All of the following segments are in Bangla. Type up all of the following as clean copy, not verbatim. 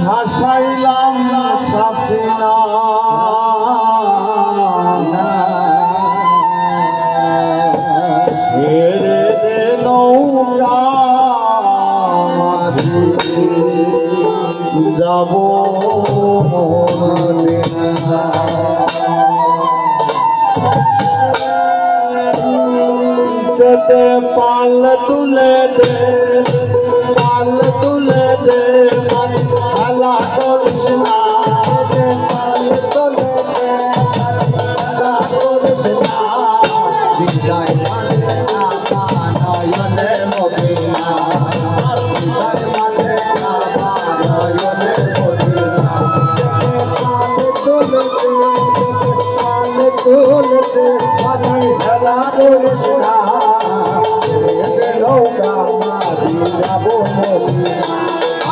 ভাসাইলাম সাফিনা ছেড়ে দে নৌকা যাব दे पाल तुले दे पाल तुले दे भला कृष्णा दे पाल तुले दे भला कृष्णा विजय माने आका नयने मोदिना विजय माने आका नयने मोदिना पाल तुले दे भला कृष्णा नौका मारी जाबो मोदिना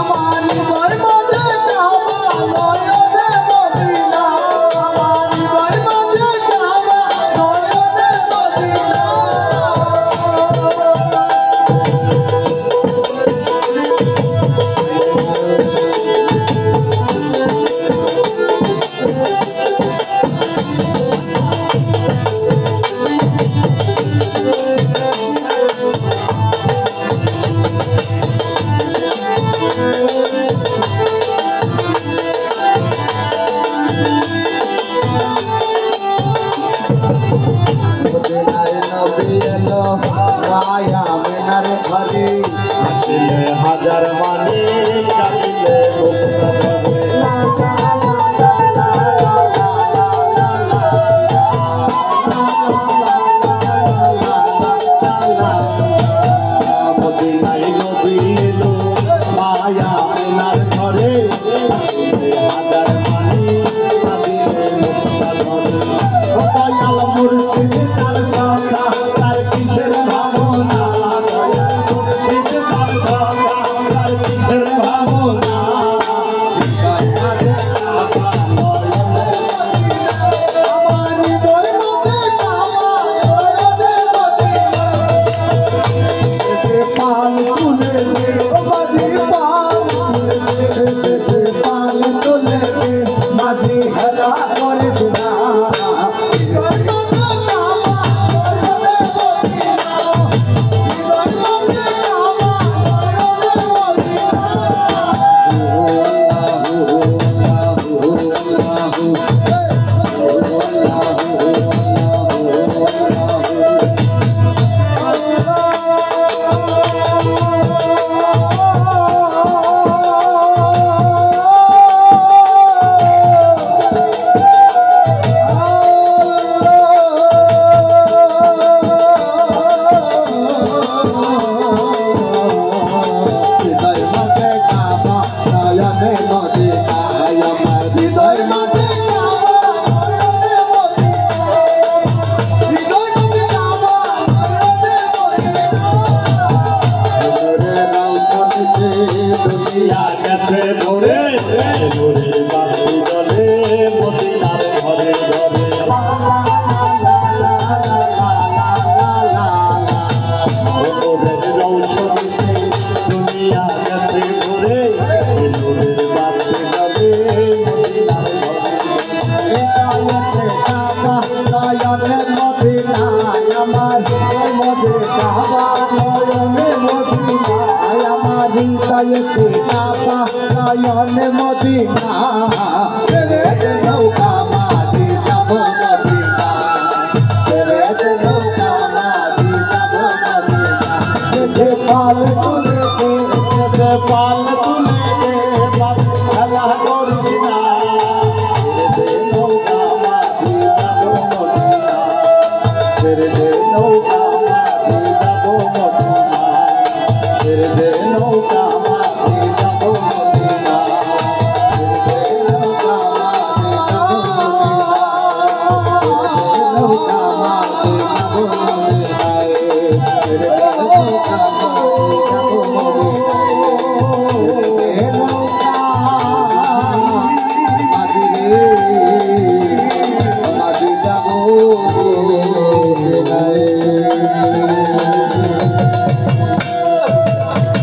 আমার হৃদয় মাঝে কাবা নয়নে মদিনা আমার হৃদয় মাঝে কাবা নয়নে মদিনা हजार मानी काटिले মদিনায় নবী এলো মায়া এনার ঘরে হাজার মানি কাটিলে মুক্তা ধরে দয়াল মুর্শিদ তার সখা তার কিসের ভাবনা पाल